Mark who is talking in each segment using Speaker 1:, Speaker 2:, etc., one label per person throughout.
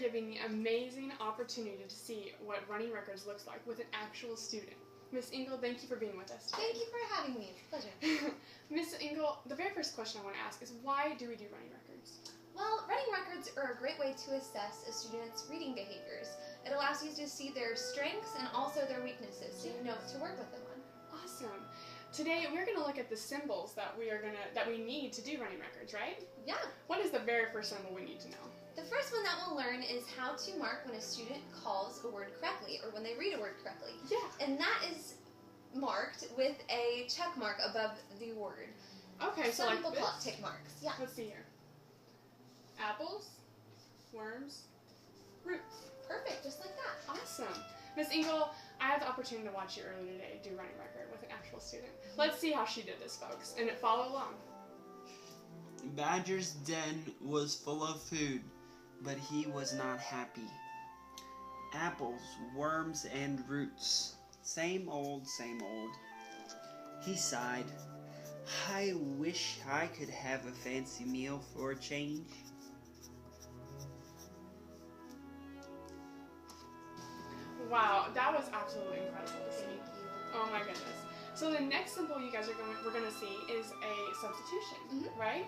Speaker 1: giving the amazing opportunity to see what running records looks like with an actual student. Miss Engel, thank you for being with us today.
Speaker 2: Thank you for having me. It's a pleasure.
Speaker 1: Miss Engel, the very first question I want to ask is, why do we do running records?
Speaker 2: Well, running records are a great way to assess a student's reading behaviors. It allows you to see their strengths and also their weaknesses, so you know what to work with them on.
Speaker 1: Awesome. Today we're going to look at the symbols that we need to do running records, right?
Speaker 2: Yeah.
Speaker 1: What is the very first symbol we need to know?
Speaker 2: The first one that we'll learn is how to mark when a student calls a word correctly, or when they read a word correctly.
Speaker 1: Yeah.
Speaker 2: And that is marked with a check mark above the word.
Speaker 1: Okay, so
Speaker 2: Some
Speaker 1: like
Speaker 2: people
Speaker 1: this?
Speaker 2: call it tick marks. Yeah.
Speaker 1: Let's see here. Apples, worms, roots.
Speaker 2: Perfect, just like that.
Speaker 1: Awesome. Miss Engel, I had the opportunity to watch you earlier today do running record with an actual student. Let's see how she did this, folks, and follow along.
Speaker 3: Badger's den was full of food, but he was not happy. Apples, worms, and roots. Same old, same old. He sighed. I wish I could have a fancy meal for a change.
Speaker 1: Wow, that was absolutely incredible to see. Oh my goodness. So the next symbol we're going to see is a substitution, right?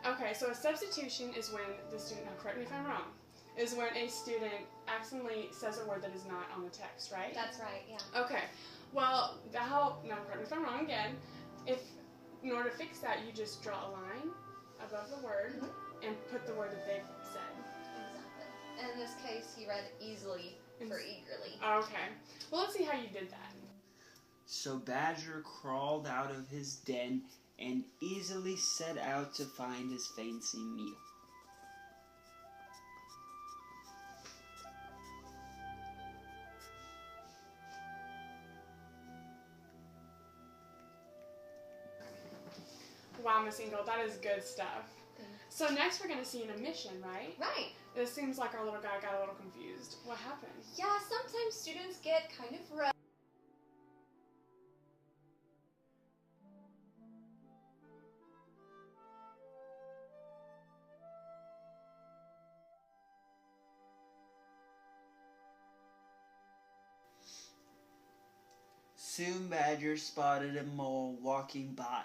Speaker 1: Okay, so a substitution is when the student, now correct me if I'm wrong, is when a student accidentally says a word that is not on the text, right?
Speaker 2: That's right, yeah.
Speaker 1: Okay, well, now correct me if I'm wrong again, in order to fix that, you just draw a line above the word and put the word that they've said.
Speaker 2: Exactly. And in this case, he read easily for eagerly.
Speaker 1: Okay, well, let's see how you did that.
Speaker 3: So Badger crawled out of his den and easily set out to find his fancy meal.
Speaker 1: Wow, Miss Engel, that is good stuff. So next we're going to see an omission, right?
Speaker 2: Right.
Speaker 1: It seems like our little guy got a little confused. What happened?
Speaker 2: Yeah, sometimes students get kind of rough.
Speaker 3: Soon Badger spotted a mole walking by.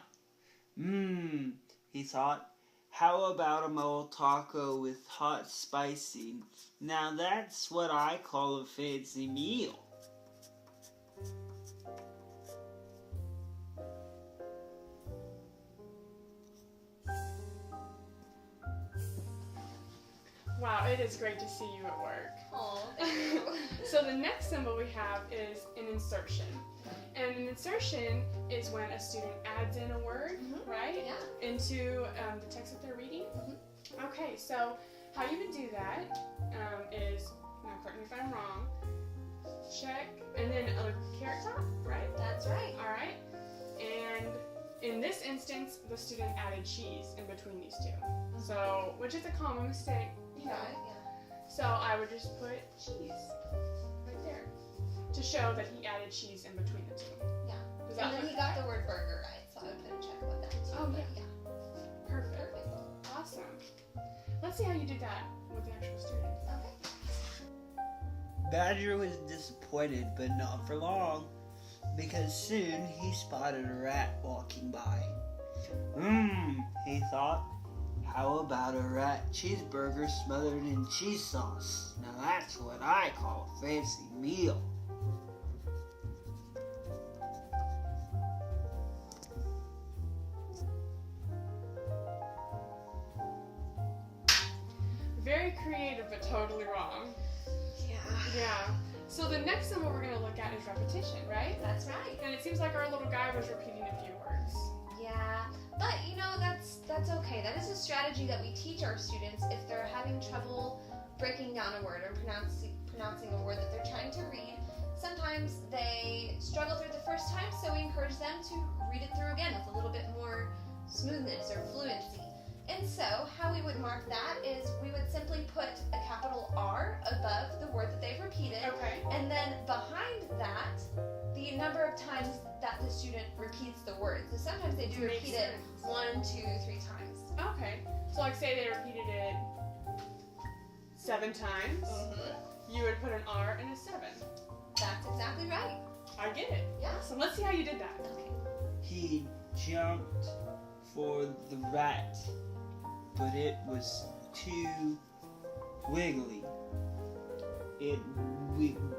Speaker 3: He thought, how about a mole taco with hot spicy? Now that's what I call a fancy meal.
Speaker 1: Wow, it is great to see you at work.
Speaker 2: Oh, thank you.
Speaker 1: So the next symbol we have is an insertion. And an insertion is when a student adds in a word, right?
Speaker 2: Yeah.
Speaker 1: Into the text that they're reading. Okay, so how you would do that is, now correct me if I'm wrong, check, and then a carrot top, right?
Speaker 2: That's right.
Speaker 1: All right. And in this instance, the student added cheese in between these two. So, which is a common mistake, you know.
Speaker 2: Right, yeah.
Speaker 1: So I would just put cheese right there to show that he added cheese in between the two.
Speaker 2: Yeah.
Speaker 1: Does that
Speaker 2: And then
Speaker 1: look
Speaker 2: he got the word burger right, so I would put a check with that too.
Speaker 1: Oh,
Speaker 2: but
Speaker 1: yeah. Perfect. Awesome. Let's see how you did that with the actual student.
Speaker 2: Okay.
Speaker 3: Badger was disappointed, but not for long, because soon he spotted a rat walking by. He thought, how about a rat cheeseburger smothered in cheese sauce? Now that's what I call a fancy meal.
Speaker 1: Very creative, but totally wrong. Yeah. So the next symbol we're going to look at is repetition, right?
Speaker 2: That's right.
Speaker 1: And it seems like our little guy was repeating a few words.
Speaker 2: Yeah, but you know, that's okay. That is a strategy that we teach our students if they're having trouble breaking down a word or pronouncing a word that they're trying to read. Sometimes they struggle through the first time, so we encourage them to read it through again with a little bit more smoothness or fluency. And so, how we would mark that is we would simply put a capital R above the word that they've repeated.
Speaker 1: Okay.
Speaker 2: And then behind that, the number of times that the student repeats the word. So sometimes they do repeat it 1, 2, 3 times.
Speaker 1: Okay. So like say they repeated it 7 times, you would put an R and a 7.
Speaker 2: That's exactly right.
Speaker 1: I get it.
Speaker 2: Yeah.
Speaker 1: So let's see how you did that.
Speaker 2: Okay.
Speaker 3: He jumped for the rat, but it was too wiggly. It wiggled,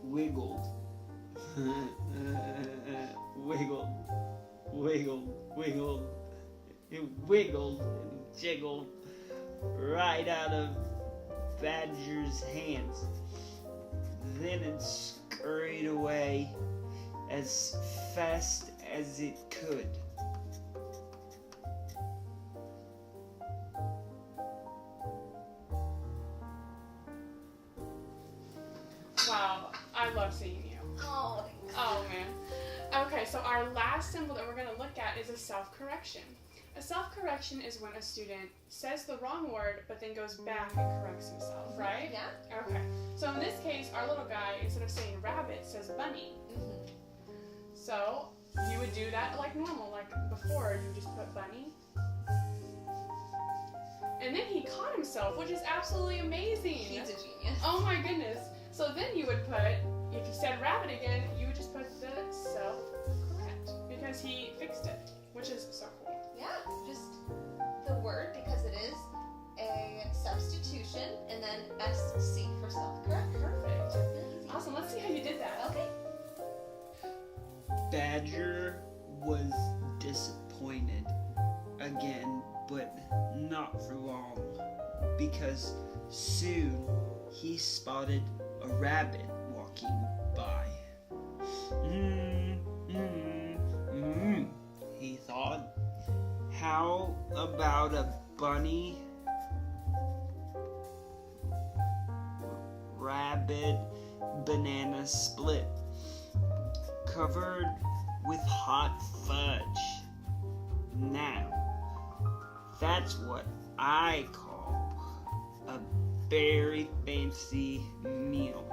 Speaker 3: wiggled, wiggled, wiggled. It wiggled and jiggled right out of Badger's hands. Then it scurried away as fast as it could.
Speaker 1: Wow, I love seeing you.
Speaker 2: Oh, thanks.
Speaker 1: Oh man. Okay, so our last symbol that we're going to look at is a self-correction. A self-correction is when a student says the wrong word but then goes back and corrects himself, right?
Speaker 2: Yeah.
Speaker 1: Okay. So in this case, our little guy, instead of saying rabbit, says bunny. So you would do that like normal, like before, you just put bunny. And then he caught himself, which is absolutely amazing.
Speaker 2: He's a genius.
Speaker 1: Oh my goodness. So then you would put, if you said rabbit again, you would just put the self-correct because he fixed it, which is so cool.
Speaker 2: Yeah, just the word, because it is a substitution, and then SC for self-correct.
Speaker 1: Perfect.
Speaker 2: Really easy.
Speaker 1: Awesome. Let's see how you did that.
Speaker 2: Okay.
Speaker 3: Badger was disappointed again, but not for long, because soon he spotted a rabbit walking by. He thought, how about a bunny rabbit banana split covered with hot fudge? Now, that's what I call a very fancy meal.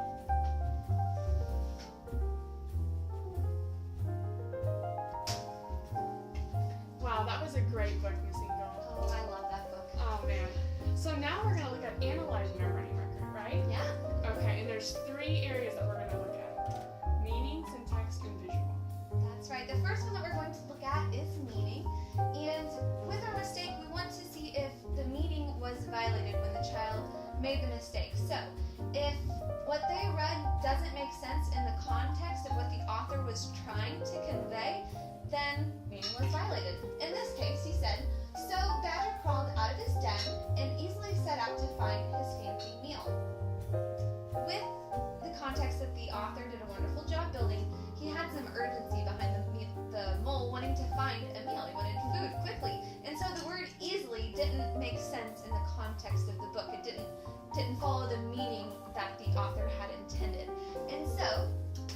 Speaker 1: Wow, that was a great book, Miss Engel.
Speaker 2: Oh, I love that book.
Speaker 1: Oh man. So now we're going to look at analyzing our running record, right?
Speaker 2: Yeah.
Speaker 1: Okay, and there's 3 areas that we're going to look at. Meaning, syntax, and visual.
Speaker 2: That's right. The first one that we're going to look at is meaning. And with our mistake, we want to see if the meaning was violated when the child made the mistake. So, if what they read doesn't make sense in the context of what the author was trying to convey, then meaning was violated. In this case, he said, so Badger crawled out of his den and easily set out to find his fancy meal. With the context that the author did a wonderful job building, he had some urgency behind the mole wanting to find a meal. He wanted food quickly. And so the word easily didn't make sense in the context of the book. It didn't follow the meaning that the author had intended. And so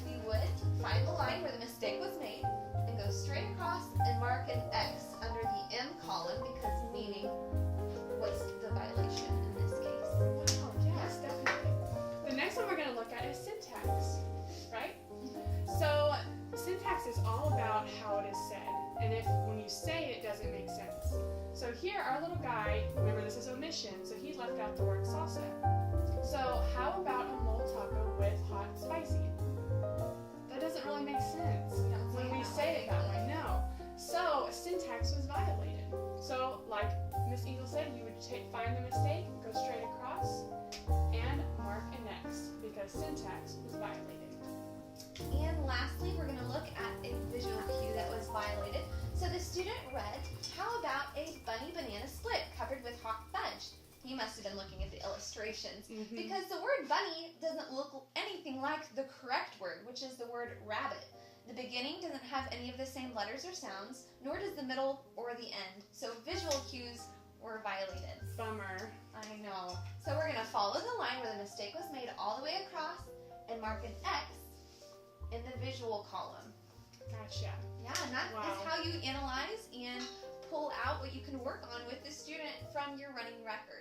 Speaker 2: we would find the line where the mistake was made and go straight across and mark an X under the M column because meaning was the violation in this case.
Speaker 1: Wow, yes, definitely. The next one we're going to look at is syntax, right? So syntax is all about how it is said, and if when you say it doesn't make sense. So here, our little guy, remember this is omission, so he left out the word salsa. So how about a mole taco with hot spicy? That doesn't really make sense when we say it that way, no. So syntax was violated. So like Miss Engel said, you would find the mistake, go straight across, and mark an X because syntax was violated.
Speaker 2: And lastly, we're going to look at a visual cue that was violated. So the student read, how about a bunny banana split covered with hot fudge? He must have been looking at the illustrations because the word bunny doesn't look anything like the correct word, which is the word rabbit. The beginning doesn't have any of the same letters or sounds, nor does the middle or the end. So visual cues were violated.
Speaker 1: Bummer.
Speaker 2: I know. So we're going to follow the line where the mistake was made all the way across and mark an X in the visual column.
Speaker 1: Gotcha.
Speaker 2: Yeah, and that
Speaker 1: Wow.
Speaker 2: is how you analyze and pull out what you can work on with the student from your running record.